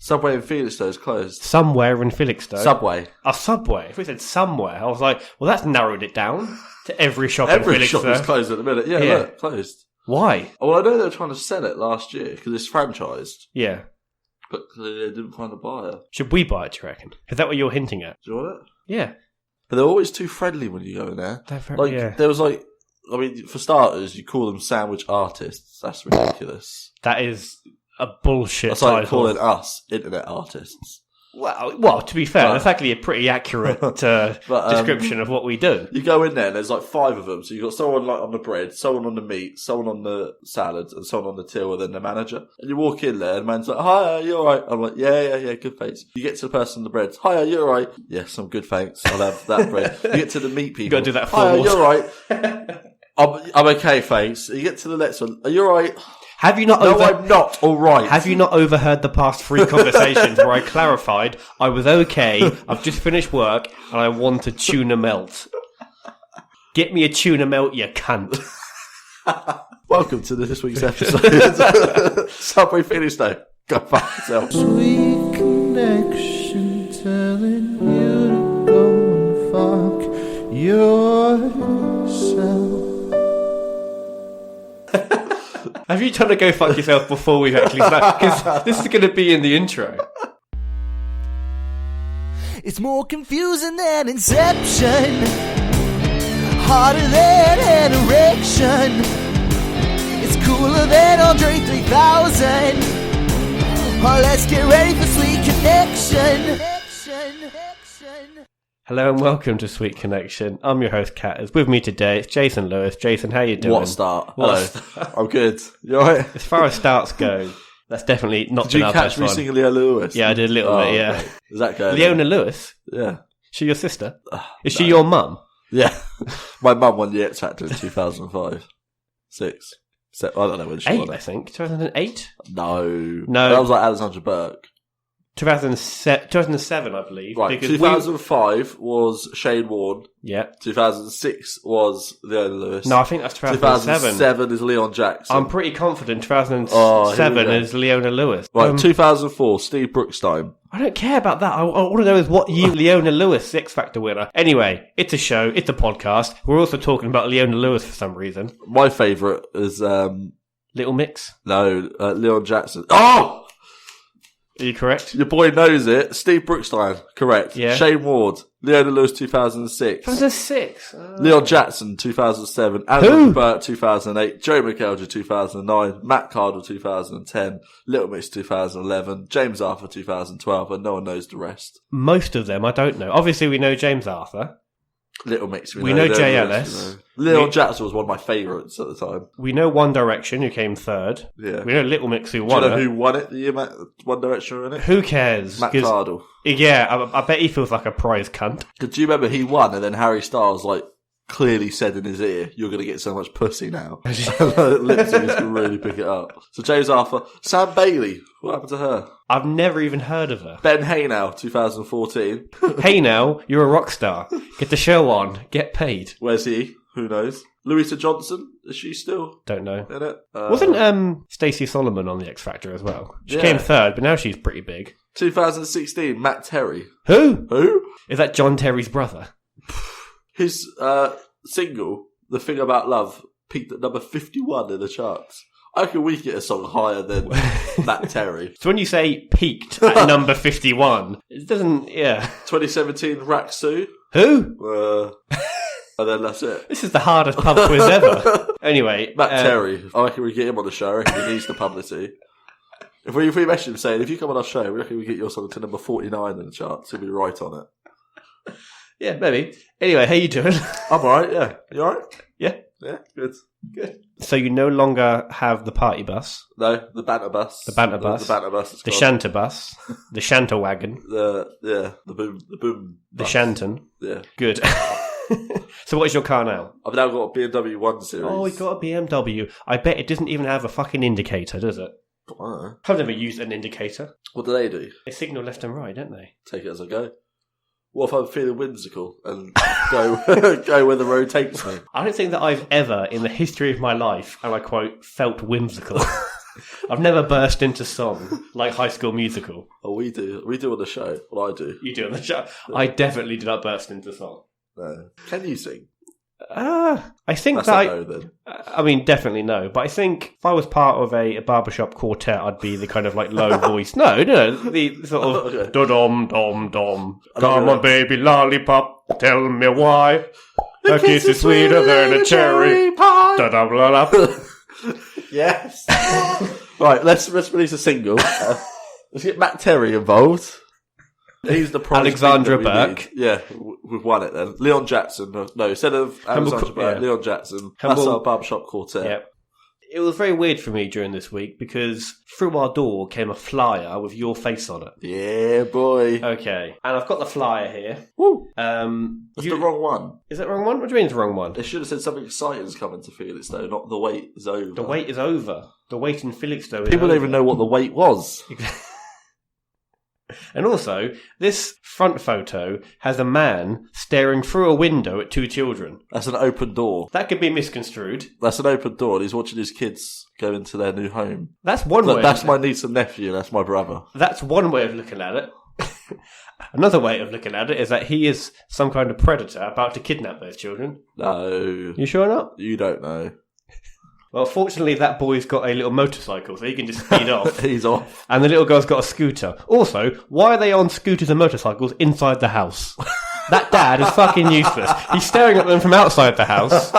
Subway in Felixstowe is closed. Somewhere in Felixstowe. Subway. A Subway. If we said somewhere, I was like, well, that's narrowed it down to every shop in Felixstowe. Every shop is closed at the minute. Yeah, look, closed. Why? Well, I know they were trying to sell it last year because it's franchised. Yeah. But they didn't find a buyer. Should we buy it, do you reckon? Is that what you're hinting at? Do you want it? Yeah. But they're always too friendly when you go in there. There was for starters, you call them sandwich artists. That's ridiculous. That is a bullshit That's like title. calling us internet artists. Well, to be fair, that's actually a pretty accurate description of what we do. You go in there and there's like 5 of them. So you've got someone like on the bread, someone on the meat, someone on the salad, and someone on the till, and then the manager. And you walk in there and the man's like, hi, are you alright? I'm like, yeah, good thanks. You get to the person on the bread, hi, are you alright? Yes, I'm good thanks. I'll have that bread. You get to the meat people. You gotta do that hi, are you alright? I'm okay, thanks. You get to the next one, are you alright? Have you not? No, I'm not all right. Have you not overheard the past 3 conversations where I clarified I was okay? I've just finished work and I want a tuna melt. Get me a tuna melt, you cunt. Welcome to this week's episode. Subway Felixstowe. Go fuck yourself. Sweet connection, telling you to go and fuck yourself. Have you done a go fuck yourself before we've actually started? Because this is going to be in the intro. It's more confusing than Inception, harder than an erection. It's cooler than Andre 3000. Oh, let's get ready for Sweet Connection. Hello and welcome to Sweet Connection. I'm your host, Kat. With me today, it's Jason Lewis. Jason, how you doing? What a start. Hello. I'm good. You alright? As far as starts go, that's definitely not Did you catch me singing Leona Lewis? Yeah, I did a little bit, yeah. Right. Is that good? Leona Lewis? Yeah. She your sister? Is she your mum? Yeah. My mum won the X Factor in 2005. 6. I don't know when she 8, won it. I think. 2008? No. No. That was like Alexandra Burke. 2007, I believe. Right, 2005 was Shane Warne. Yeah. 2006 was Leona Lewis. No, I think that's 2007. 2007 is Leon Jackson. I'm pretty confident 2007 is Leona Lewis. Right, 2004, Steve Brookstein. I don't care about that. I want to know is what year Leona Lewis, X Factor winner. Anyway, it's a show, it's a podcast. We're also talking about Leona Lewis for some reason. My favourite is... Little Mix? No, Leon Jackson. Oh! Are you correct? Your boy knows it. Steve Brookstein, correct. Yeah. Shane Ward, Leona Lewis, 2006. 2006? Leon Jackson, 2007. Andrew Burt, 2008. Joe McElder, 2009. Matt Cardle, 2010. Little Mix, 2011. James Arthur, 2012. And no one knows the rest. Most of them, I don't know. Obviously, we know James Arthur. Little Mix, we know JLS. Leon Jackson was one of my favourites at the time. We know One Direction, who came third. Yeah. We know Little Mix, who won Do you know it. who won it? The year One Direction won it? Who cares? Matt Cardle. Yeah, I bet he feels like a prize cunt. Do you remember he won and then Harry Styles clearly said in his ear, you're going to get so much pussy now. Lip sync can really pick it up. So James Arthur. Sam Bailey. What happened to her? I've never even heard of her. Ben Haynow, 2014. Hey now, you're a rock star. Get the show on. Get paid. Where's he? Who knows? Louisa Johnson. Is she still Don't know. in it? Wasn't Stacey Solomon on the X Factor as well? She came third, but now she's pretty big. 2016, Matt Terry. Who? Is that John Terry's brother? His single, The Thing About Love, peaked at number 51 in the charts. I reckon we get a song higher than Matt Terry. So when you say peaked at number 51, it doesn't, 2017, Raksu. Who? And then that's it. This is the hardest pub quiz ever. Anyway. Matt Terry. I reckon we get him on the show. I reckon he needs the publicity. If we message him saying, if you come on our show, we reckon we get your song to number 49 in the charts. He'll be right on it. Yeah, maybe. Anyway, how you doing? I'm alright, yeah. You alright? Yeah. Yeah, good. So you no longer have the party bus. No, the banter bus. The banter bus. The banter bus. The shanter bus. The shanter wagon. The boom. The bus. Shanton. Yeah. Good. So what is your car now? I've now got a BMW 1 Series. Oh, we got a BMW. I bet it doesn't even have a fucking indicator, does it? I don't know. I've never used an indicator. What do they do? They signal left and right, don't they? Take it as I go. What if I'm feeling whimsical and go where the road takes me? I don't think that I've ever, in the history of my life, and I quote, felt whimsical. I've never burst into song like High School Musical. Oh, we do. We do on the show. Well, I do. You do on the show. I definitely did not burst into song. No. Can you sing? I think That's that a no, then. I mean, definitely no. But I think if I was part of a barbershop quartet, I'd be the kind of like low voice. No, the sort of Okay. dom dom dom. Come on, baby lollipop, tell me why. A kiss is sweeter than a cherry pie. Da da blah blah. Yes. Right, let's release a single. Let's get Matt Terry involved. He's the prize Alexandra thing that we Burke. need. Yeah, we've won it then. Leon Jackson. No, instead of Alexandra Burke, yeah. Leon Jackson. That's our barbershop quartet. Yeah. It was very weird for me during this week because through our door came a flyer with your face on it. Yeah, boy. Okay. And I've got the flyer here. Woo. That's the wrong one. Is that the wrong one? What do you mean it's the wrong one? They should have said something exciting's coming to Felix, though, not the wait is over. The wait is over. The wait in Felixstowe is People over. don't even know what the wait was. And also, this front photo has a man staring through a window at two children. That's an open door. That could be misconstrued. That's an open door, and he's watching his kids go into their new home. That's one Look, way. that's my niece and nephew, and that's my brother. That's one way of looking at it. Another way of looking at it is that he is some kind of predator about to kidnap those children. No. You sure not? You don't know. Well, fortunately, that boy's got a little motorcycle, so he can just speed off. He's off. And the little girl's got a scooter. Also, why are they on scooters and motorcycles inside the house? That dad is fucking useless. He's staring at them from outside the house.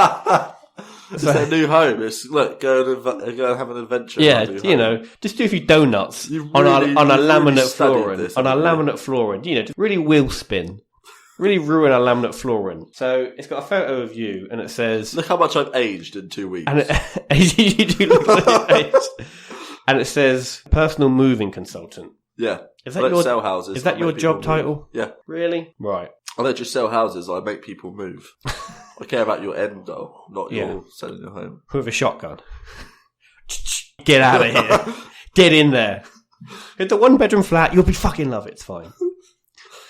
It's their new home. It's, look, go and have an adventure. Yeah, in our new you home. know, just do a few donuts You've on really a laminate studied flooring. this, On a haven't you? laminate flooring. You know, just really wheel spin. Really ruin our laminate flooring. So it's got a photo of you, and it says... Look how much I've aged in 2 weeks. And you do look like your age. And it says, personal moving consultant. Yeah. Is I that don't your sell houses. Is that I your make job people move. title? Yeah. Really? Right. I don't just sell houses, I make people move. I care about your end goal, not your selling your home. With a shotgun. Get out of here. Get in there. It's a one-bedroom flat. You'll be fucking love it. It's fine.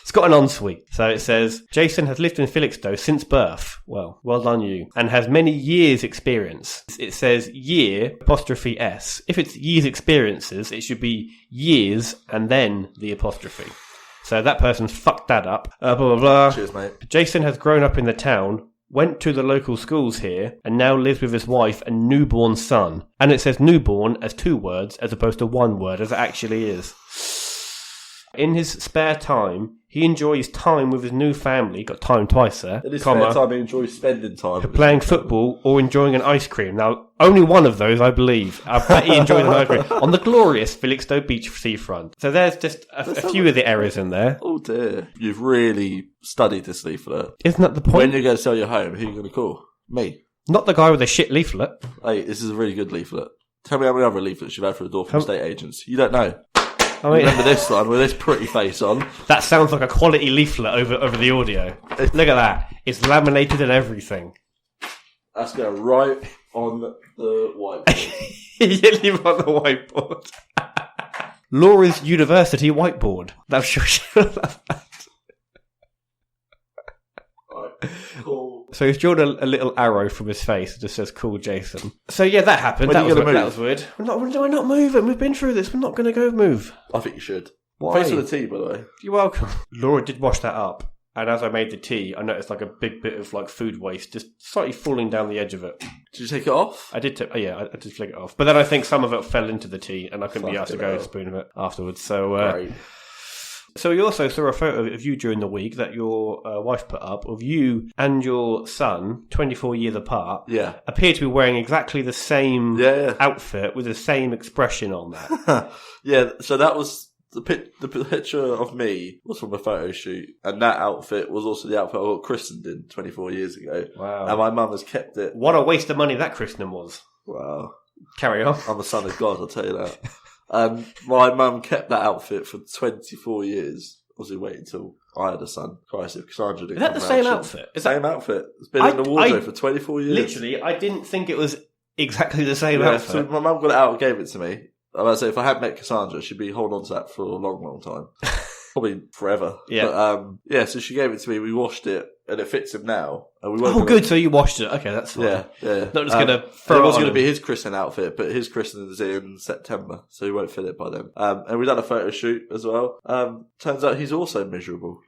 It's got an ensuite. So it says, Jason has lived in Felixstowe since birth. Well done you. And has many years experience. It says year, apostrophe S. If it's years experiences, it should be years and then the apostrophe. So that person's fucked that up. Blah, blah, blah. Cheers, mate. Jason has grown up in the town, went to the local schools here, and now lives with his wife and newborn son. And it says newborn as 2 words as opposed to 1 word as it actually is. In his spare time, he enjoys time with his new family, got time twice there, In his spare time, he enjoys spending time. with playing his family. football or enjoying an ice cream. Now, only one of those, I believe. I bet he enjoys an ice cream on the glorious Felixstowe beach seafront. So there's just a few of the errors in there. Oh dear. You've really studied this leaflet. Isn't that the When point? you're going to sell your home, who are you going to call? Me. Not the guy with the shit leaflet. Hey, this is a really good leaflet. Tell me how many other leaflets you've had through the door from estate agents. You don't know. I mean, Remember this one with this pretty face on? that sounds like a quality leaflet over the audio. Look at that. It's laminated and everything. That's going right on the whiteboard. You leave it on the whiteboard. Laura's University whiteboard. That's sure. Right. Cool. So he's drawn a little arrow from his face that just says "Cool Jason." So yeah, that happened. When That are you was, gonna that move? was weird. We're not moving. We've been through this. We're not going to go move. I think you should. Why? Face of the tea, by the way. You're welcome. Laura did wash that up, and as I made the tea, I noticed like a big bit of like food waste just slightly falling down the edge of it. Did you take it off? I did. I did flick it off, but then I think some of it fell into the tea, and I couldn't be asked to Fucking go hell. spoon of it afterwards. So Great. So we also saw a photo of you during the week that your wife put up of you and your son, 24 years apart, Yeah. appear to be wearing exactly the same Yeah. outfit with the same expression on that. Yeah, so that was the picture of me was from a photo shoot, and that outfit was also the outfit I got christened in 24 years ago. Wow. And my mum has kept it. What a waste of money that christening was. Wow. Carry on. I'm the son of God, I'll tell you that. And my mum kept that outfit for 24 years. Obviously waiting until I had a son. Christ, if Cassandra didn't Is that come the round, same she'd- outfit? Is that Same outfit. It's been in the wardrobe for 24 years. literally? I didn't think it was exactly the same Yeah, outfit. so my mum got it out and gave it to me. I was say if I had met Cassandra, she'd be holding on to that for a long, long time. probably forever. Yeah. But, so she gave it to me. We washed it, and it fits him now. And we weren't good. So you washed it. Okay, that's fine. Yeah. Not just going to It throw was it going on to be him. his christening outfit, but his christening is in September, so he won't fit it by then. And we've done a photo shoot as well. Turns out he's also miserable.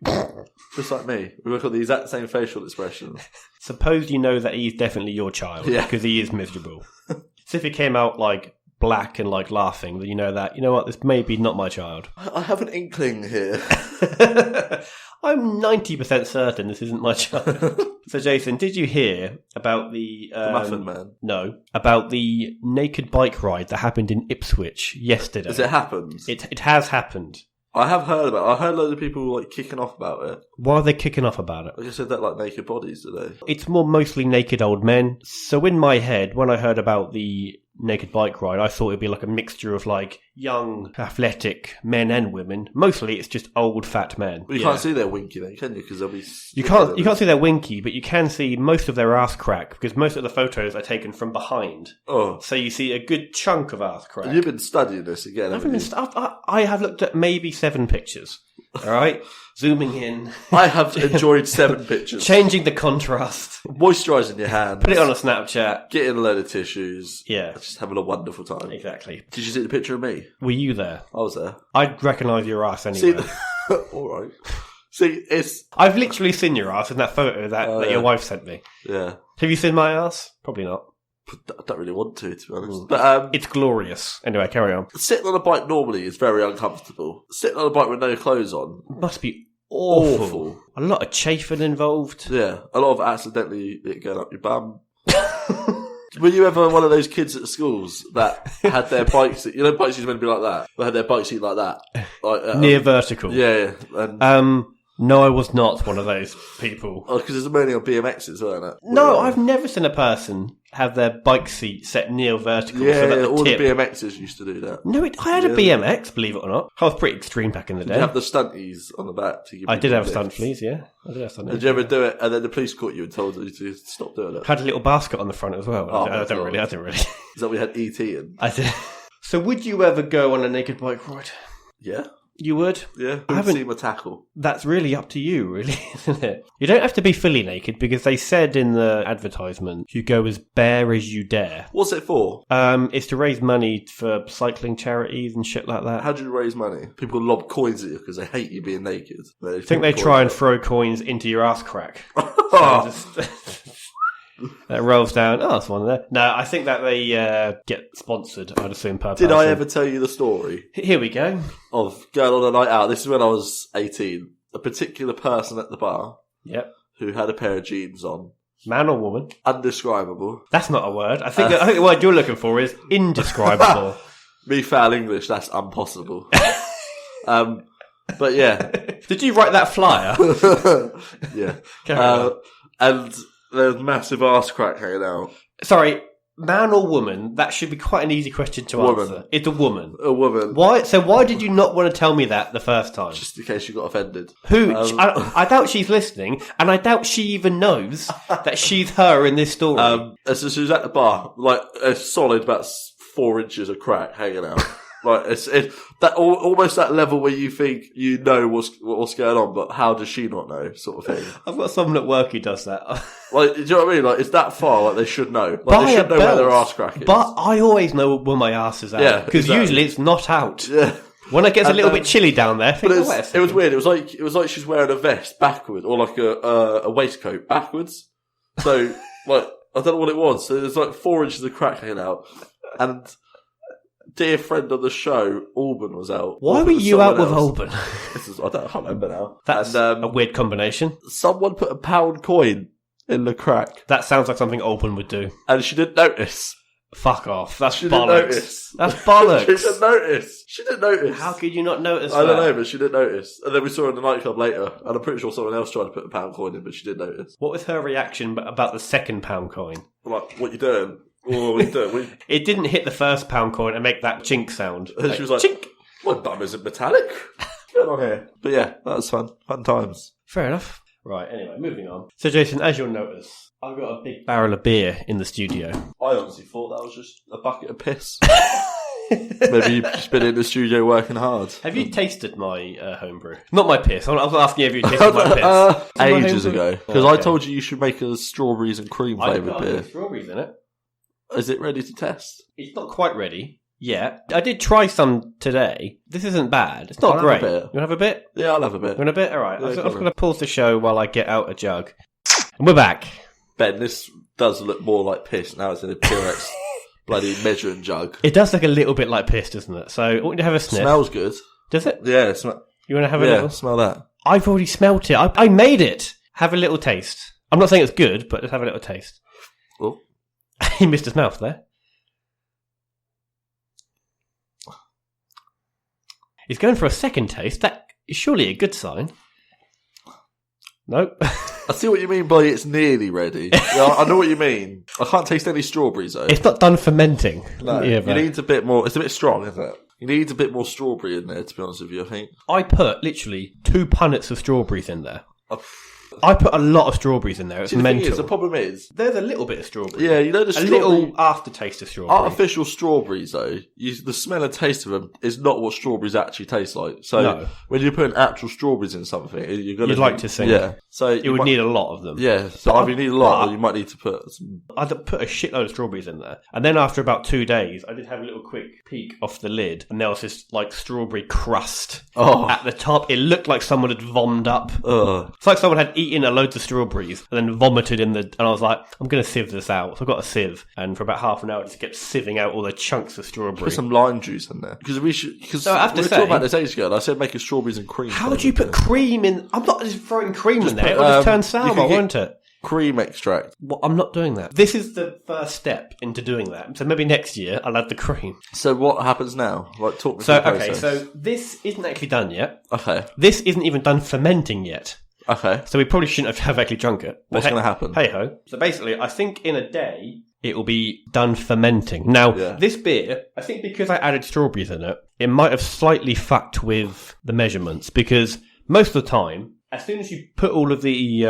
Just like me. We've got the exact same facial expressions. Suppose you know that he's definitely your child. Yeah. Because he is miserable. So if he came out like black and like laughing, then you know what, this may be not my child. I have an inkling here. I'm 90% certain this isn't my child. So, Jason, did you hear about the Muffin Man? No, about the naked bike ride that happened in Ipswich yesterday? Has it happened? It has happened. I have heard about it. I heard loads of people like kicking off about it. Why are they kicking off about it? I guess they're like naked bodies, do they? It's mostly naked old men. So in my head, when I heard about the naked bike ride, I thought it'd be like a mixture of like young, athletic men and women. Mostly it's just old, fat men. Well, you can't see their winky then, can you? Because they'll be... You can't see their winky, but you can see most of their ass crack because most of the photos are taken from behind. Oh. So you see a good chunk of ass crack. And you've been studying this again, haven't you? I have looked at maybe 7 pictures. All right? Zooming in. I have enjoyed 7 pictures. Changing the contrast. Moisturising your hands. Put it on a Snapchat. Getting a load of tissues. Yeah. Just having a wonderful time. Exactly. Did you see the picture of me? Were you there? I was there. I'd recognise your ass anyway. See, all right. See, it's... I've literally seen your ass in that photo that your wife sent me. Yeah. Have you seen my ass? Probably not. I don't really want to be honest. But it's glorious. Anyway, carry on. Sitting on a bike normally is very uncomfortable. Sitting on a bike with no clothes on Must be awful. A lot of chafing involved. Yeah, a lot of accidentally it going up your bum. Were you ever one of those kids at schools that had their bikes? You know, bike seats meant to be like that. They had their bike seat like that, like near vertical. Yeah, and no, I was not one of those people. Oh, because it's mainly on BMXs, weren't it? No, I've never seen a person have their bike seat set near vertical. Yeah, so that all the BMXs used to do that. No, I had a BMX, believe it or not. I was pretty extreme back in the day. Did you have the stunties on the back? To give I you did the have lifts? stunt fleas, yeah. I did have stunt Did you ever do it and then the police caught you and told you to stop doing it? Had a little basket on the front as well. Oh, I didn't really. Is that we had ET in? I did. So would you ever go on a naked bike ride? Yeah. You would? Yeah. I haven't seen my tackle. That's really up to you, really, isn't it? You don't have to be fully naked because they said in the advertisement you go as bare as you dare. What's it for? It's to raise money for cycling charities and shit like that. How do you raise money? People lob coins at you because they hate you being naked. I think they try and throw coins into your ass crack. That rolls down. Oh, that's one there. No, I think that they get sponsored, I'd assume, per person. Did I ever tell you the story Here we go. of going on a night out? This is when I was 18. A particular person at the bar Yep. who had a pair of jeans on. Man or woman? Undescribable. That's not a word. I think the word you're looking for is indescribable. Me foul English, that's impossible. But yeah. Did you write that flyer? Yeah. Carry on. And there's massive arse crack hanging out. Sorry, man or woman? That should be quite an easy question to Woman. answer. It's a woman. A woman. Why? So why did you not want to tell me that the first time? Just in case you got offended. Who? I doubt she's listening, and I doubt she even knows that she's her in this story. So she was at the bar, like a solid about 4 inches of crack hanging out. Like it's that almost that level where you think you know what's going on, but how does she not know, sort of thing. I've got someone at work who does that. Like, do you know what I mean? Like, it's that far. Like, they should know. Like, By they should a know where their belt. arse crack is. But I always know when my ass is out. Yeah, because exactly. usually it's not out. Yeah. When it gets a And, little bit chilly down there, I think, But oh, wait a it second. was weird. It was like she's wearing a vest backwards, or like a waistcoat backwards. So, like, I don't know what it was. So there's like 4 inches of crack hanging out, and dear friend of the show, Auburn, was out. Why Auburn were was you out someone with else. Auburn? I can't remember now. That's and, a weird combination. someone put a £1 coin in the crack, That sounds like something Auburn would do. and she didn't notice. Fuck off. That's She didn't bollocks. notice. That's She bollocks. didn't notice. She didn't notice. How could you not notice I that? don't know, but she didn't notice. And then we saw her in the nightclub later, and I'm pretty sure someone else tried to put a £1 coin in, but she did notice. What was her reaction about the second £1 coin? Like, what you doing? Oh, what you doing? It didn't hit the first £1 coin and make that chink sound. And she was like, chink. my bum isn't metallic. What's going on here? But yeah, that was fun. Fun times. Fair enough. Right, anyway, moving on. So, Jason, as you'll notice, I've got a big barrel of beer in the studio. I honestly thought that was just a bucket of piss. Maybe you've just been in the studio working hard. Have you tasted my homebrew? Not my piss. I was asking if you tasted my piss. Ages ago. Because I told you should make a strawberries and cream flavoured beer. Strawberries in it. Is it ready to test? It's not quite ready yet. I did try some today. This isn't bad. It's not I'll great. have a bit. You want to have a bit? Yeah, I'll have a bit. You want a bit? All right. Yeah, I'm going to pause the show while I get out a jug. And we're back. Ben, this does look more like piss now. It's in a Pyrex bloody measuring jug. It does look a little bit like piss, doesn't it? So I want you to have a sniff. Smells good. Does it? Yeah, You want to have a little? smell that. I've already smelt it. I made it. Have a little taste. I'm not saying it's good, but just have a little taste. Oh. He missed his mouth there. He's going for a second taste. That is surely a good sign. Nope. I see what you mean by it's nearly ready. Yeah, I know what you mean. I can't taste any strawberries though. It's not done fermenting. No, Yeah, you need a bit more. It's a bit strong, isn't it? You need a bit more strawberry in there, to be honest with you, I think. I put literally 2 punnets of strawberries in there. I put a lot of strawberries in there. It's mental. The problem is... There's a little bit of strawberry. Yeah, you know the strawberry... A little aftertaste of strawberry. Artificial strawberries, though, the smell and taste of them is not what strawberries actually taste like. So when you're putting actual strawberries in something, you're going to... You'd like to think. Yeah. So you would need a lot of them. Yeah, so either you need a lot or you might need to put some... I'd put a shitload of strawberries in there. And then after about 2 days, I did have a little quick peek off the lid, and there was this, like, strawberry crust at the top. It looked like someone had vommed up. It's like someone had eaten a load of strawberries and then vomited in the... And I was like, I'm going to sieve this out. So I got a sieve, and for about half an hour, I just kept sieving out all the chunks of strawberry. Put some lime juice in there. Because we should... Because so I have to we were say, talking about this ages ago, and I said making strawberries and cream. How would you put cream in... I'm not just throwing cream in there. It would just turn sour, won't it? Cream extract. Well, I'm not doing that. This is the first step into doing that. So maybe next year I'll add the cream. So what happens now? Like, talk me through the process. So this isn't actually done yet. Okay. This isn't even done fermenting yet. Okay. So we probably shouldn't have actually drunk it. What's going to happen? Hey ho. So basically, I think in a day it will be done fermenting. Now, this beer, I think because I added strawberries in it, it might have slightly fucked with the measurements because most of the time, as soon as you put all of the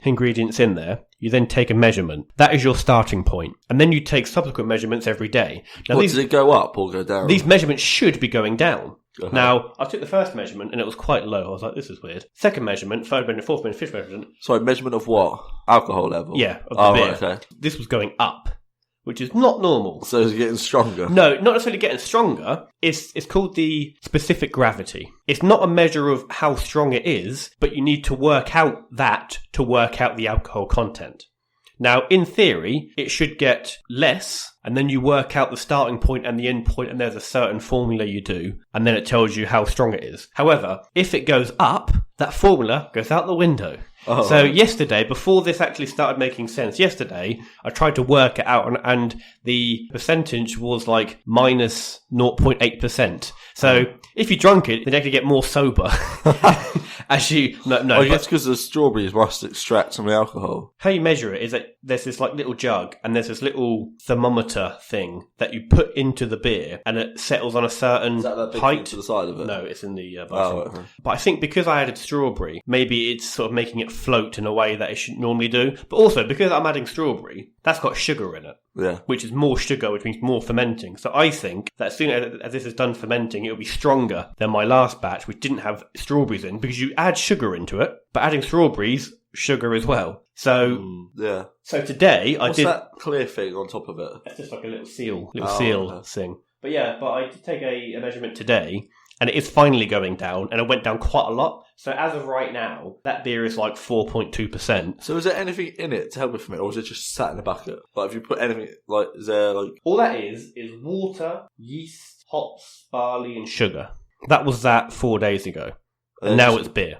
ingredients in there, you then take a measurement. That is your starting point. And then you take subsequent measurements every day. Now, does it go up or go down? These measurements should be going down. Now, I took the first measurement and it was quite low. I was like, this is weird. Second measurement, third measurement, fourth measurement, fifth measurement. Sorry, measurement of what? Alcohol level? Yeah, of the beer. Right, okay. This was going up, which is not normal. So it's getting stronger? No, not necessarily getting stronger. It's called the specific gravity. It's not a measure of how strong it is, but you need to work out that to work out the alcohol content. Now, in theory, it should get less, and then you work out the starting point and the end point, and there's a certain formula you do, and then it tells you how strong it is. However, if it goes up, that formula goes out the window. So yesterday, before this actually started making sense, I tried to work it out, and the percentage was like minus 0.8%. So if you drunk it, then you actually get more sober. Actually, no. I guess because the strawberries must extract some of the alcohol. How you measure it is that there's this like little jug and there's this little thermometer thing that you put into the beer and it settles on a certain Is that big height. thing to the side of it? No, it's in the bathroom. Okay. But I think because I added strawberry, maybe it's sort of making it float in a way that it shouldn't normally do. But also, because I'm adding strawberry, that's got sugar in it. Yeah. Which is more sugar, which means more fermenting. So I think that as soon as this is done fermenting, it'll be stronger than my last batch, which didn't have strawberries in, because you add sugar into it, but adding strawberries, sugar as well. So, yeah. So today I did... What's that clear thing on top of it? It's just like a little seal, okay. thing. But yeah, but I did take a measurement today, and it is finally going down, and it went down quite a lot. So as of right now, that beer is like 4.2%. So is there anything in it to help with it, or is it just sat in a bucket? Like, if you put anything, like, is there like... All that is water, yeast, hops, barley, and sugar. That was that 4 days ago. And now it's beer.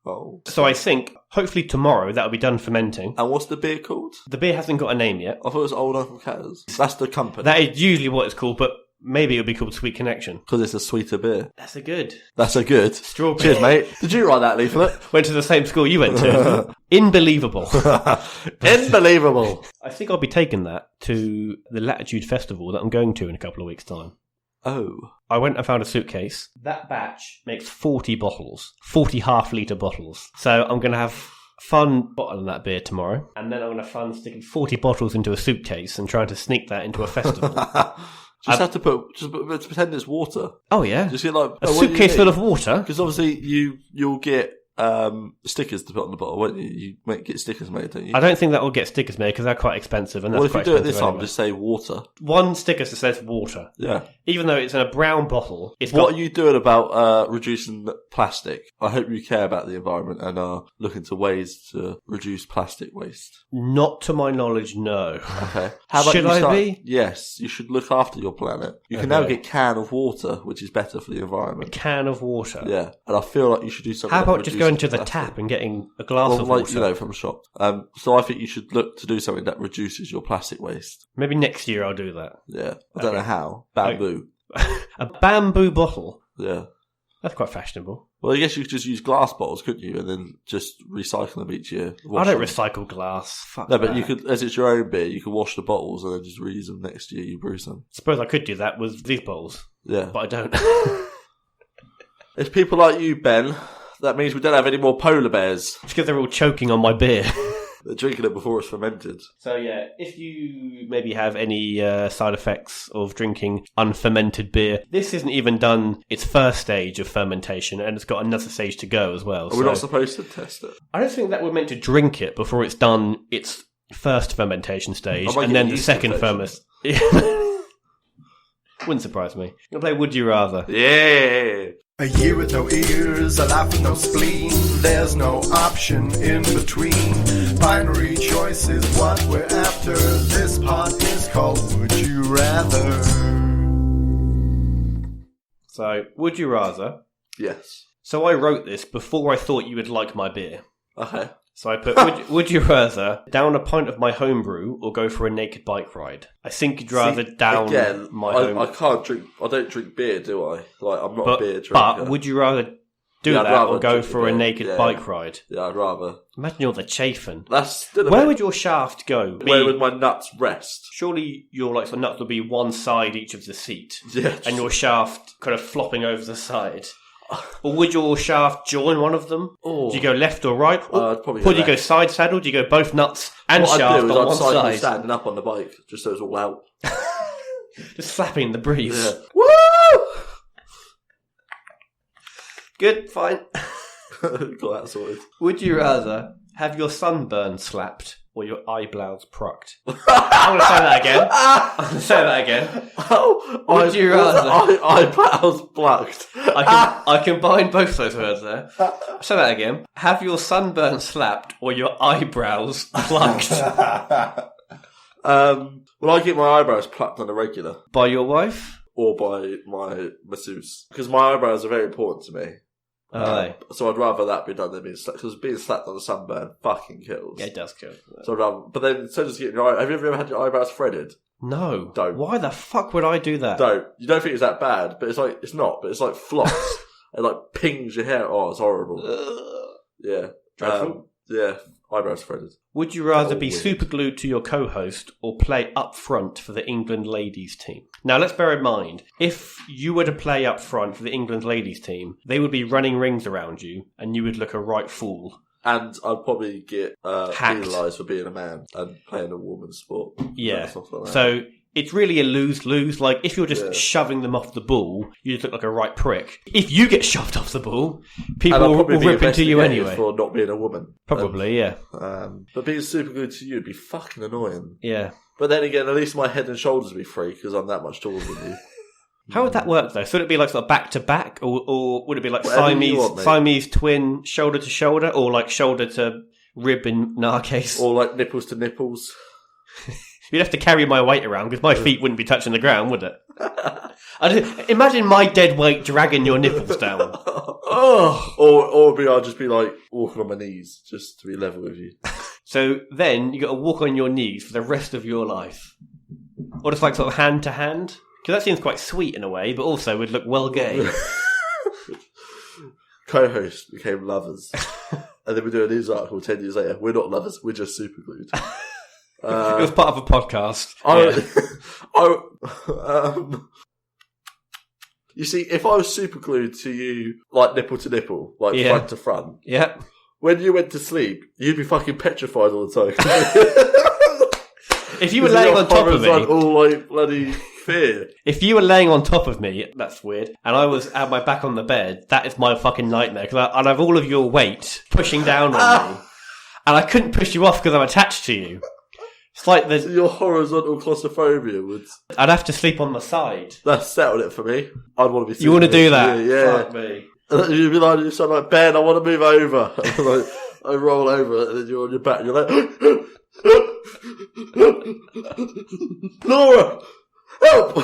Oh. So I think, hopefully tomorrow, that'll be done fermenting. And what's the beer called? The beer hasn't got a name yet. I thought it was Old Uncle Catter's. That's the company. That is usually what it's called, but maybe it'll be called Sweet Connection. Because it's a sweeter beer. That's a good. Strawberry. Cheers, mate. Did you write that leaflet? Went to the same school you went to. Unbelievable. Unbelievable. I think I'll be taking that to the Latitude Festival that I'm going to in a couple of weeks' time. Oh. I went and found a suitcase. That batch makes 40 bottles. 40 half-litre bottles. So I'm going to have fun bottling that beer tomorrow. And then I'm going to have fun sticking 40 bottles into a suitcase and trying to sneak that into a festival. Just pretend it's water. Oh yeah, Just get like a suitcase full of water. Because obviously you'll get stickers to put on the bottle, won't you? You might get stickers made, don't you? I don't think that will get stickers made because they're quite expensive. And well, if quite you do it this anyway. time, just say water. One sticker that says water. Yeah. Even though it's in a brown bottle. What are you doing about reducing plastic? I hope you care about the environment and are looking to ways to reduce plastic waste. Not to my knowledge, no. Okay. How about Should I be? Yes, you should look after your planet. You can now get can of water, which is better for the environment. A can of water? Yeah. And I feel like you should do something. How about just going to the tap and getting a glass of water? From a shop. So I think you should look to do something that reduces your plastic waste. Maybe next year I'll do that. Yeah. I don't know how. Bamboo. A bamboo bottle? Yeah. That's quite fashionable. Well, I guess you could just use glass bottles, couldn't you? And then just recycle them each year. I don't recycle glass. Fuck no, but that. you could, as it's your own beer, you can wash the bottles and then just reuse them next year. You brew some. Suppose I could do that with these bottles. Yeah. But I don't. It's people like you, Ben. That means we don't have any more polar bears. It's because they're all choking on my beer. They're drinking it before it's fermented. So yeah, if you maybe have any side effects of drinking unfermented beer, this isn't even done its first stage of fermentation, and it's got another stage to go as well. Are we not supposed to test it? I don't think that we're meant to drink it before it's done its first fermentation stage, and then the second fermentation. Wouldn't surprise me. You'll play Would You Rather. Yeah. A year with no ears, a life with no spleen. There's no option in between. Binary choice is what we're after. This part is called Would You Rather. So, Would You Rather? Yes. So I wrote this before I thought you would like my beer. Okay. So I put, would you rather down a pint of my homebrew or go for a naked bike ride? I think you'd rather down my homebrew. I can't drink. I don't drink beer, do I? Like I'm not a beer drinker. But would you rather do that or go for a naked bike ride? Yeah, I'd rather. Imagine all the chafing. That's still Where would your shaft go? Where would my nuts rest? Surely your nuts would be one side each of the seat. Yeah. And your shaft kind of flopping over the side. Or would your shaft join one of them? Do you go left or right? I'd probably do you go side saddle? Do you go both nuts and shaft I'd do is on one cycle side? standing up on the bike, just so it's all out. Just slapping the breeze. Yeah. Woo! Good, fine. Got that sorted. Would you rather have your sunburn slapped or your eyebrows plucked? I'm going to say that again. I'm going to say that again. Would you rather... Eyebrows plucked. I combined both those words there. Say that again. Have your sunburn slapped or your eyebrows plucked? Well, I get my eyebrows plucked on a regular. By your wife? Or by my masseuse. Because my eyebrows are very important to me. So I'd rather that be done than being slapped. Because being slapped on a sunburn fucking kills. Yeah, it does kill. So I'd rather, but then, so does getting your have you ever had your eyebrows threaded? No. Don't. Why the fuck would I do that? Don't. You don't think it's that bad, but it's not, but it's like floss. It like pings your hair. Oh, it's horrible. Yeah. Dreadful. Yeah. Eyebrows threaded. Would you rather be superglued to your co-host or play up front for the England ladies team? Now, let's bear in mind, if you were to play up front for the England ladies team, they would be running rings around you and you would look a right fool. And I'd probably get penalised for being a man and playing a woman's sport. Yeah. Like So it's really a lose-lose. Like, if you're just shoving them off the ball, you just look like a right prick. If you get shoved off the ball, people will rip into you anyway. For not being a woman. Probably, yeah. But being super good to you would be fucking annoying. Yeah. But then again, at least my head and shoulders would be free because I'm that much taller than you. How would that work, though? So would it be like sort of back-to-back? Or would it be like Siamese twin, shoulder-to-shoulder? Or like shoulder to rib in our case? Or like nipples to nipples? You'd have to carry my weight around because my feet wouldn't be touching the ground, would it? Imagine my dead weight dragging your nipples down. Or I'll just be like walking on my knees just to be level with you. So then you got to walk on your knees for the rest of your life. Or just like sort of hand to hand. Because that seems quite sweet in a way, but also would look well gay. Co-hosts became lovers. And then we do a news article 10 years later. We're not lovers, we're just super glued. It was part of a podcast. You see, if I was super glued to you, like nipple to nipple, like front to front, when you went to sleep, you'd be fucking petrified all the time. If you were laying on top of me, all like bloody Fear. If you were laying on top of me, that's weird, and I was at my back on the bed, that is my fucking nightmare, because I'd have all of your weight pushing down on me, and I couldn't push you off because I'm attached to you. It's like there's... Your horizontal claustrophobia would... I'd have to sleep on the side. That settled it for me. I'd want to be... You want to do that? Yeah. Fuck me. You'd be like, you sound like, Ben, I want to move over. Like, I roll over, and then you're on your back, and you're like... Laura, help!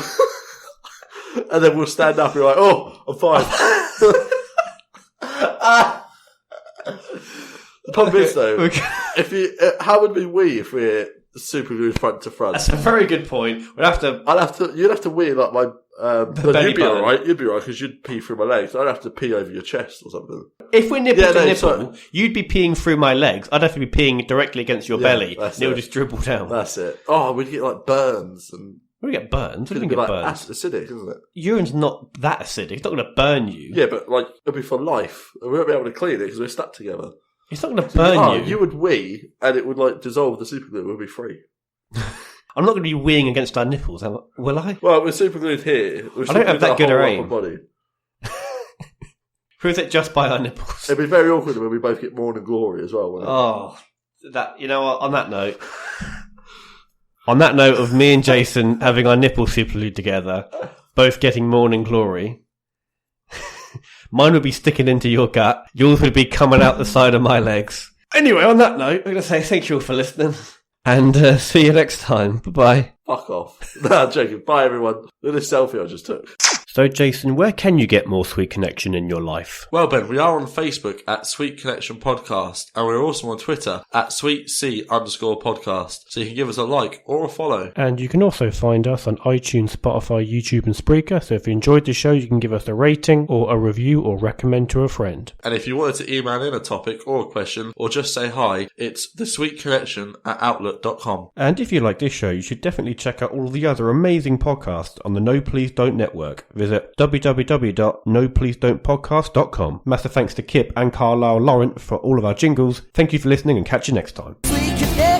And then we'll stand up and you're like, oh, I'm fine. The problem is though, if you, how would we if we're super glued front to front? That's a very good point. You'd have to wee like my, but belly you'd be button. alright, because you'd pee through my legs. I'd have to pee over your chest or something. If we're nipple to nipple, sorry. you'd be peeing through my legs. I'd have to be peeing directly against your belly, and it would just dribble down. That's it. Oh, we'd get like burns and... We get burns. We It'd don't be get like burns. acidic, isn't it? Urine's not that acidic. It's not going to burn you. Yeah, but like it'll be for life. We won't be able to clean it because we're stuck together. It's not going to burn you. You would wee, and it would like dissolve the super glue. It would be free. I'm not going to be weeing against our nipples, will I? Well, we're super glued here. I don't have that good a aim. Body. Or is it just by our nipples? It'd be very awkward when we both get morning glory as well. Wouldn't it? Oh, that, you know what? On that note. On that note of me and Jason having our nipples super glued together, both getting morning glory, mine would be sticking into your gut, yours would be coming out the side of my legs. Anyway, on that note, I'm going to say thank you all for listening, and see you next time. Bye-bye. Fuck off. No, I'm joking. Bye, everyone. Look at this selfie I just took. So, Jason, where can you get more Sweet Connection in your life? Well, Ben, we are on Facebook at Sweet Connection Podcast, and we're also on Twitter at SweetC_podcast. So you can give us a like or a follow. And you can also find us on iTunes, Spotify, YouTube, and Spreaker. So if you enjoyed the show, you can give us a rating or a review or recommend to a friend. And if you wanted to email in a topic or a question or just say hi, it's thesweetconnection@outlook.com. And if you like this show, you should definitely check out all the other amazing podcasts on the No Please Don't Network. Visit www.nopleasedon'tpodcast.com. Massive thanks to CIPP and Carlyle Laurent for all of our jingles. Thank you for listening and catch you next time. Sweet connection.